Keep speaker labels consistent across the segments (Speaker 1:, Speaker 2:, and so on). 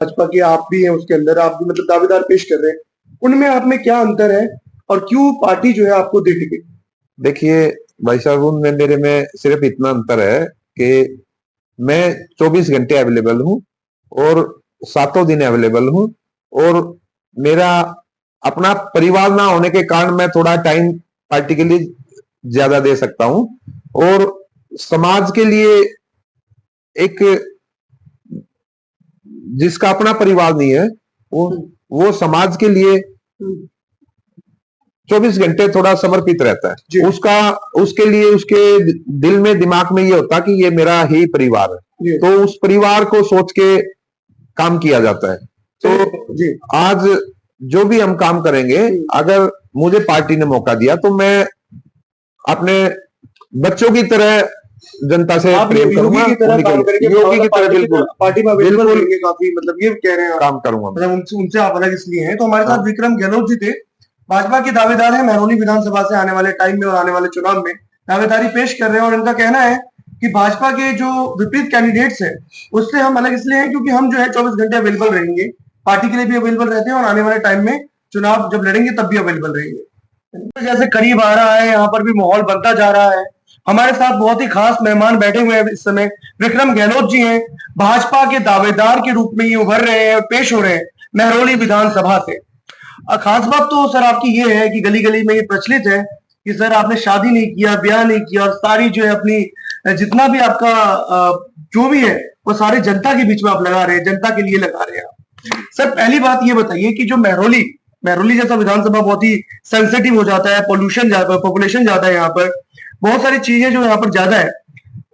Speaker 1: भाजपा के आप भी हैं उसके अंदर, आप भी मतलब दावेदार पेश कर रहे हैं, उनमें आप में क्या अंतर है और क्यों पार्टी जो है आपको दे टिकट?
Speaker 2: देखिए भाई साहब, उनमें मेरे में सिर्फ इतना अंतर है कि मैं 24 घंटे अवेलेबल हूँ और सातों दिन अवेलेबल हूँ, और मेरा अपना परिवार ना होने के कारण मैं थोड़ा टाइम पार्टी के लिए ज्यादा दे सकता हूँ, और समाज के लिए एक जिसका अपना परिवार नहीं है वो समाज के लिए 24 घंटे थोड़ा समर्पित रहता है। उसका उसके लिए उसके दिल में दिमाग में ये होता कि ये मेरा ही परिवार है, तो उस परिवार को सोच के काम किया जाता है। तो आज जो भी हम काम करेंगे, अगर मुझे पार्टी ने मौका दिया तो मैं अपने बच्चों की तरह जनता से प्रेम करूंगा,
Speaker 1: योगी की तरह काम करेंगे,
Speaker 2: योगी की तरह
Speaker 1: बिल्कुल पार्टी में अवेलेबल रहेंगे काफी, मतलब ये कह रहे हैं
Speaker 2: काम करूंगा,
Speaker 1: मतलब उनसे आप अलग इसलिए हैं। तो हमारे साथ विक्रम गहलोत जी थे, भाजपा के दावेदार हैं, महरौली विधानसभा से आने वाले टाइम में और आने वाले चुनाव में दावेदारी पेश कर रहे हैं, और इनका कहना है कि भाजपा के जो विपरीत कैंडिडेट्स हैं उससे हम अलग इसलिए हैं क्योंकि हम जो है 24 घंटे अवेलेबल रहेंगे, पार्टी के लिए भी अवेलेबल रहते हैं और आने वाले टाइम में चुनाव जब लड़ेंगे तब भी अवेलेबल रहेंगे। जैसे करीब आ रहा है, यहाँ पर भी माहौल बनता जा रहा है। हमारे साथ बहुत ही खास मेहमान बैठे हुए हैं इस समय, विक्रम गहलोत जी हैं, भाजपा के दावेदार के रूप में ये उभर रहे हैं और पेश हो रहे हैं महरौली विधानसभा से। खास बात तो सर आपकी ये है कि गली गली में ये प्रचलित है कि सर आपने शादी नहीं किया, ब्याह नहीं किया, और सारी जो है अपनी जितना भी आपका जो भी है वो सारे जनता के बीच में आप लगा रहे हैं, जनता के लिए लगा रहे हैं। सर पहली बात ये बताइए कि जो महरौली महरौली जैसा विधानसभा बहुत ही सेंसिटिव हो जाता है, पॉपुलेशन ज्यादा है, यहाँ पर बहुत सारी चीजें जो यहाँ पर ज्यादा है,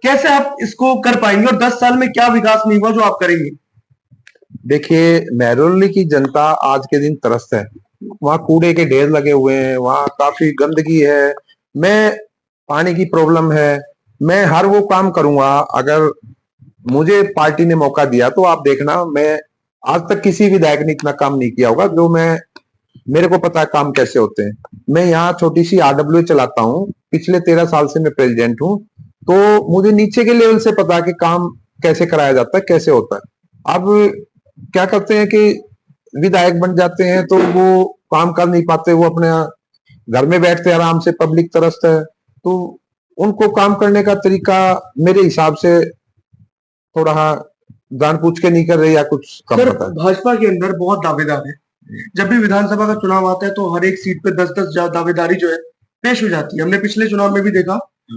Speaker 1: कैसे आप इसको कर पाएंगे और 10 साल में क्या विकास नहीं हुआ जो आप करेंगे?
Speaker 2: देखिए, महरौली की जनता आज के दिन त्रस्त है, वहां कूड़े के ढेर लगे हुए हैं, वहां काफी गंदगी है, मैं पानी की प्रॉब्लम है, मैं हर वो काम करूंगा। अगर मुझे पार्टी ने मौका दिया तो आप देखना, मैं आज तक किसी विधायक ने इतना काम नहीं किया होगा जो मैं, मेरे को पता है काम कैसे होते हैं। मैं यहाँ छोटी सी RWA चलाता हूँ, पिछले 13 साल से मैं प्रेसिडेंट हूँ, तो मुझे नीचे के लेवल से पता है कि काम कैसे कराया जाता है, कैसे होता है। अब क्या करते हैं कि विधायक बन जाते हैं तो वो काम कर नहीं पाते, वो अपने घर में बैठते आराम से, पब्लिक तरसत है, तो उनको काम करने का तरीका मेरे हिसाब से थोड़ा जान पूछ के नहीं कर रहे या कुछ कम पता है।
Speaker 1: भाजपा के अंदर बहुत दावेदार है, जब भी विधानसभा का चुनाव आता है तो हर एक सीट पे 10-10 दावेदारी जो है पेश हो जाती है। हमने पिछले चुनाव में भी देखा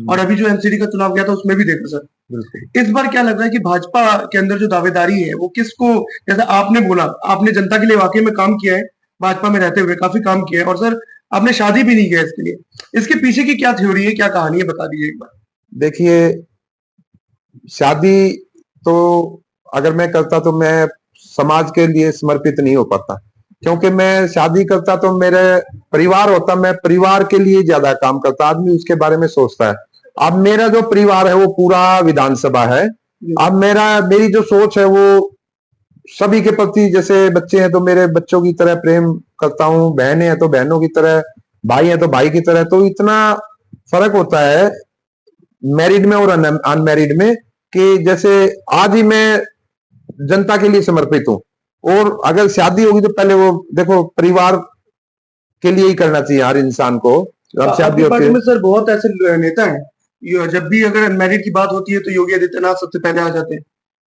Speaker 1: और अभी जो एमसीडी का चुनाव गया था उसमें भी देखा सर। इस बार क्या लग रहा है कि भाजपा के अंदर जो दावेदारी है वो किसको, जैसे आपने बोला आपने जनता के लिए वाकई में काम किया है, भाजपा में रहते हुए काफी काम किया है, और सर आपने शादी भी नहीं किया इसके लिए, इसके पीछे की क्या थ्योरी है, क्या कहानी है, बता दीजिए एक बार।
Speaker 2: देखिए, शादी तो अगर मैं करता तो मैं समाज के लिए समर्पित नहीं हो पाता, क्योंकि मैं शादी करता तो मेरे परिवार होता, मैं परिवार के लिए ज्यादा काम करता, आदमी उसके बारे में सोचता है। अब मेरा जो परिवार है वो पूरा विधानसभा है, अब मेरी जो सोच है वो सभी के प्रति, जैसे बच्चे हैं तो मेरे बच्चों की तरह प्रेम करता हूँ, बहनें हैं तो बहनों की तरह, भाई हैं तो भाई की तरह, तो इतना फर्क होता है मैरिड में और अनमैरिड में, कि जैसे आज ही मैं जनता के लिए समर्पित हूँ, और अगर शादी होगी तो पहले वो देखो परिवार के लिए ही करना चाहिए हर इंसान को।
Speaker 1: जब शादी होती है सर बहुत ऐसे नेता हैं, जब भी अगर अनमैरिड की बात होती है तो योगी आदित्यनाथ सबसे पहले आ जाते हैं,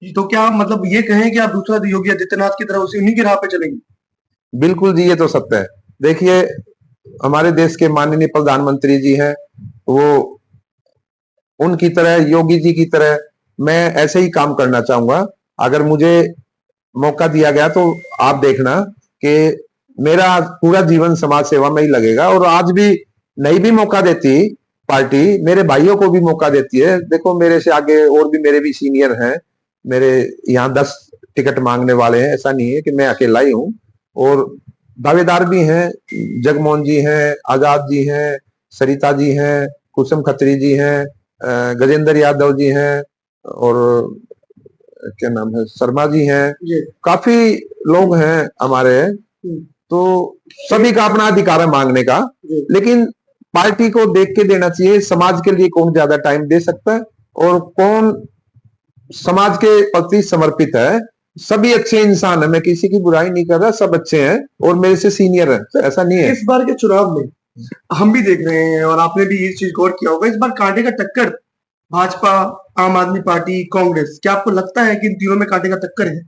Speaker 1: तो क्या मतलब ये कहें कि आप दूसरा योगी आदित्यनाथ की तरह उसी उन्हीं की राह पे चलेंगे?
Speaker 2: बिल्कुल जी, ये तो सत्य है। देखिए, हमारे देश के माननीय प्रधानमंत्री जी हैं, वो उनकी तरह, योगी जी की तरह मैं ऐसे ही काम करना चाहूंगा। अगर मुझे मौका दिया गया तो आप देखना कि मेरा पूरा जीवन समाज सेवा में ही लगेगा, और आज भी नहीं भी मौका देती पार्टी, मेरे भाइयों को भी मौका देती है। देखो, मेरे से आगे और भी मेरे भी सीनियर हैं, मेरे यहाँ 10 टिकट मांगने वाले हैं, ऐसा नहीं है कि मैं अकेला ही हूँ, और दावेदार भी हैं, जगमोहन जी हैं, आजाद जी हैं, सरिता जी हैं, कुसुम खत्री जी हैं, गजेंद्र यादव जी हैं, और क्या नाम है, शर्मा जी हैं, काफी लोग हैं हमारे, तो सभी का अपना अधिकार है मांगने का, लेकिन पार्टी को देख के देना चाहिए समाज के लिए कौन ज्यादा टाइम दे सकता है और कौन समाज के प्रति समर्पित है। सभी अच्छे इंसान है, मैं किसी की बुराई नहीं कर रहा, सब अच्छे हैं और मेरे से सीनियर है, ऐसा नहीं है।
Speaker 1: इस बार के चुनाव में हम भी देख रहे हैं और आपने भी ये चीज गौर किया होगा, इस बार कांटे का टक्कर भाजपा, आम आदमी पार्टी, कांग्रेस, क्या आपको लगता है कि इन तीनों में कांटे का टक्कर है?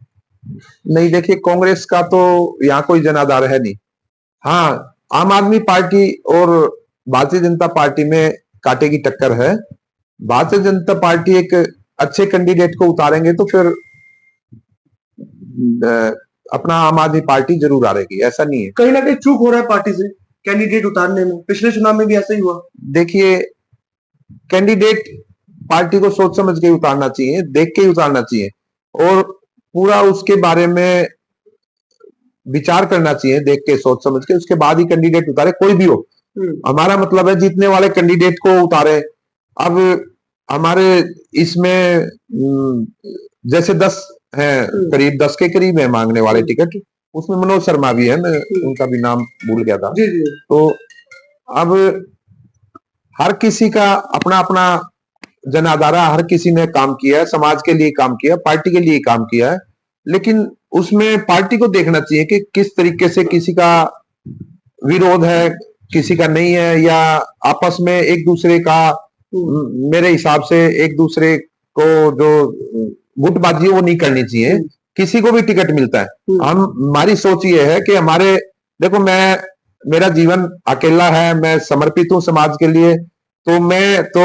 Speaker 2: नहीं, देखिए कांग्रेस का तो यहाँ कोई जनाधार है नहीं। हाँ, आम आदमी पार्टी और भारतीय जनता पार्टी में कांटे की टक्कर है। भारतीय जनता पार्टी एक अच्छे कैंडिडेट को उतारेंगे तो फिर अपना आम आदमी पार्टी जरूर हारेगी, ऐसा नहीं है।
Speaker 1: कहीं ना कहीं चूक हो रहा है पार्टी से कैंडिडेट उतारने में, पिछले चुनाव में भी ऐसा ही हुआ।
Speaker 2: देखिए, कैंडिडेट पार्टी को सोच समझ के उतारना चाहिए, देख के ही उतारना चाहिए और पूरा उसके बारे में विचार करना चाहिए, देख के सोच समझ के उसके बाद ही कैंडिडेट उतारे, कोई भी हो। हमारा मतलब है जीतने वाले कैंडिडेट को उतारे। अब हमारे इसमें जैसे 10 हैं, करीब 10 के करीब है मांगने वाले टिकट, उसमें मनोज शर्मा भी है, मैं उनका भी नाम भूल गया था।
Speaker 1: जी जी।
Speaker 2: तो अब हर किसी का अपना अपना जनाधारा, हर किसी ने काम किया है, समाज के लिए काम किया, पार्टी के लिए काम किया है, लेकिन उसमें पार्टी को देखना चाहिए कि किस तरीके से किसी का विरोध है, किसी का नहीं है, या आपस में एक दूसरे का, मेरे हिसाब से एक दूसरे को जो गुटबाजी वो नहीं करनी चाहिए। किसी को भी टिकट मिलता है, हमारी सोच ये है कि हमारे, देखो मेरा जीवन अकेला है, मैं समर्पित हूं समाज के लिए, तो मैं तो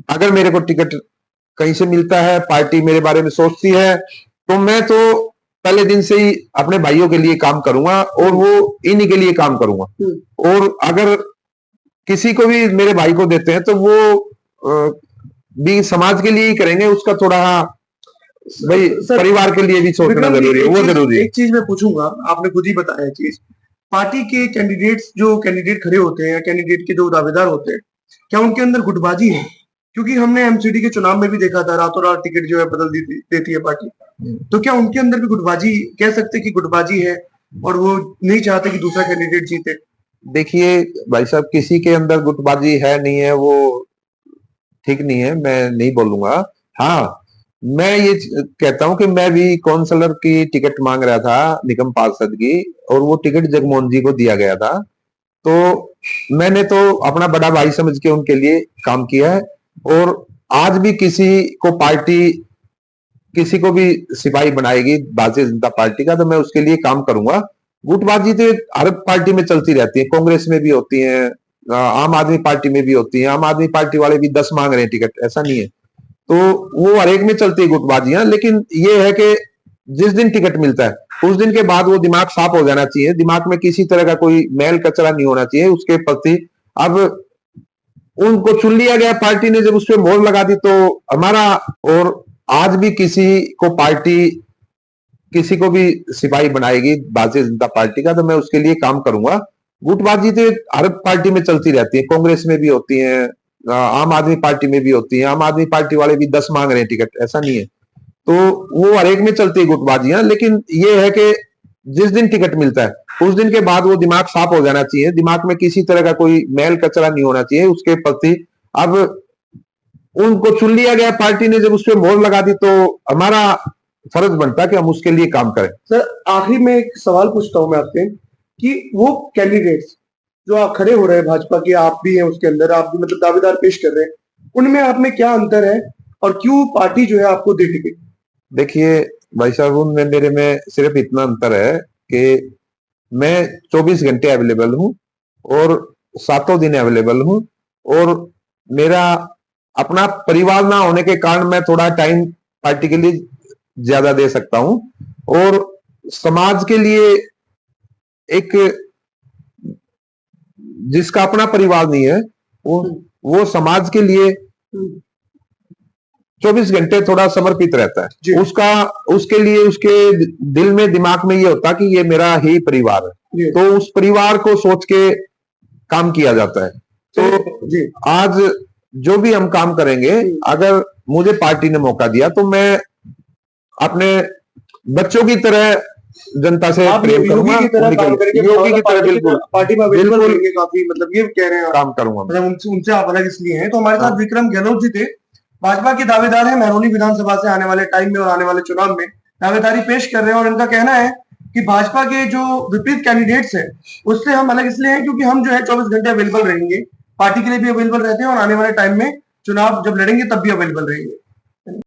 Speaker 2: अगर मेरे को टिकट कहीं से मिलता है, पार्टी मेरे बारे में सोचती है, तो मैं तो पहले दिन से ही अपने भाइयों के लिए काम करूंगा और वो इन्हीं के लिए काम करूंगा। और अगर किसी को भी मेरे भाई को देते हैं तो वो भी समाज के लिए ही करेंगे, उसका थोड़ा भाई परिवार के लिए भी सोचना जरूरी है, वो जरूरी है।
Speaker 1: एक चीज मैं पूछूंगा, आपने खुद ही बताया है चीज, पार्टी के कैंडिडेट्स, जो कैंडिडेट खड़े होते हैं या कैंडिडेट के जो दावेदार होते हैं, क्या उनके अंदर गुटबाजी है? क्योंकि हमने एमसीडी के चुनाव में भी देखा था, रातों रात टिकट जो है बदल देती है पार्टी। तो क्या उनके अंदर भी गुटबाजी, कह सकते हैं कि गुटबाजी है और वो नहीं चाहते कि दूसरा कैंडिडेट जीते?
Speaker 2: देखिए भाई साहब, किसी के अंदर गुटबाजी है नहीं है वो ठीक नहीं है, मैं नहीं बोलूंगा। हाँ, मैं ये कहता हूं कि मैं भी काउंसलर की टिकट मांग रहा था, निगम पार्षद की, और वो टिकट जगमोहन जी को दिया गया था। तो मैंने तो अपना बड़ा भाई समझ के उनके लिए काम किया है, और आज भी किसी को पार्टी, किसी को भी सिपाही बनाएगी भारतीय जनता पार्टी का, तो मैं उसके लिए काम करूंगा। गुटबाजी तो हर पार्टी में चलती रहती है, कांग्रेस में भी होती है, आम आदमी पार्टी में भी होती है। आम आदमी पार्टी वाले भी 10 मांग रहे हैं टिकट, ऐसा नहीं है। तो वो हर एक में चलती है गुटबाजियां, लेकिन ये है कि जिस दिन टिकट मिलता है उस दिन के बाद वो दिमाग साफ हो जाना चाहिए, दिमाग में किसी तरह का कोई मैल कचरा नहीं होना चाहिए उसके प्रति। अब उनको चुन लिया गया पार्टी ने, जब उस पर मोहर लगा दी तो हमारा, और आज भी किसी को पार्टी, किसी को भी सिपाही बनाएगी भारतीय जनता पार्टी का, तो मैं उसके लिए काम करूंगा। गुटबाजी तो हर पार्टी में चलती रहती है, कांग्रेस में भी होती है, आम आदमी पार्टी में भी होती है। आम आदमी पार्टी वाले भी 10 मांग रहे हैं टिकट, ऐसा नहीं है। तो वो हर एक में चलती है गुटबाजियां, लेकिन ये है कि जिस दिन टिकट मिलता है उस दिन के बाद वो दिमाग साफ हो जाना चाहिए, दिमाग में किसी तरह का कोई मैल कचरा नहीं होना चाहिए उसके प्रति। अब उनको चुन लिया गया पार्टी ने, जब उस पर मोहर लगा दी तो हमारा फर्ज बनता है कि हम उसके लिए काम करें।
Speaker 1: सर, आखिरी में एक सवाल पूछता हूं मैं आपसे कि वो कैंडिडेट्स जो आप खड़े हो रहे हैं भाजपा के, आप भी हैं उसके अंदर, आप भी मतलब दावेदार पेश कर रहे हैं, उनमें आप में क्या अंतर है और क्यों पार्टी जो है आपको दे टिकट?
Speaker 2: देखिए भाई साहब, उनमें मेरे में सिर्फ इतना अंतर है कि मैं 24 घंटे अवेलेबल हूं और 7 दिन अवेलेबल हूं, और मेरा अपना परिवार ना होने के कारण मैं थोड़ा टाइम पार्टी के लिए ज्यादा दे सकता हूं, और समाज के लिए एक, जिसका अपना परिवार नहीं है वो समाज के लिए 24 घंटे थोड़ा समर्पित रहता है। उसका, उसके लिए उसके दिल में, दिमाग में ये होता कि ये मेरा ही परिवार है, तो उस परिवार को सोच के काम किया जाता है। तो आज जो भी हम काम करेंगे, अगर मुझे पार्टी ने मौका दिया तो मैं अपने बच्चों की तरह जनता से प्रेम करूंगा, योगी की तरह बिल्कुल
Speaker 1: पार्टी में बिल्कुल काफी, मतलब ये कह रहे हैं
Speaker 2: काम करूंगा।
Speaker 1: मतलब उनसे आप अलग इसलिए हैं। तो हमारे साथ विक्रम गहलोत जी थे, भाजपा के दावेदार हैं महरौनी विधानसभा से आने वाले टाइम में और आने वाले चुनाव में दावेदारी पेश कर रहे हैं और इनका कहना है कि भाजपा के जो विपरीत कैंडिडेट्स हैं उससे हम अलग इसलिए हैं क्योंकि हम जो है 24 घंटे अवेलेबल रहेंगे, पार्टी के लिए भी अवेलेबल रहते हैं और आने वाले टाइम में चुनाव जब लड़ेंगे तब भी अवेलेबल रहेंगे।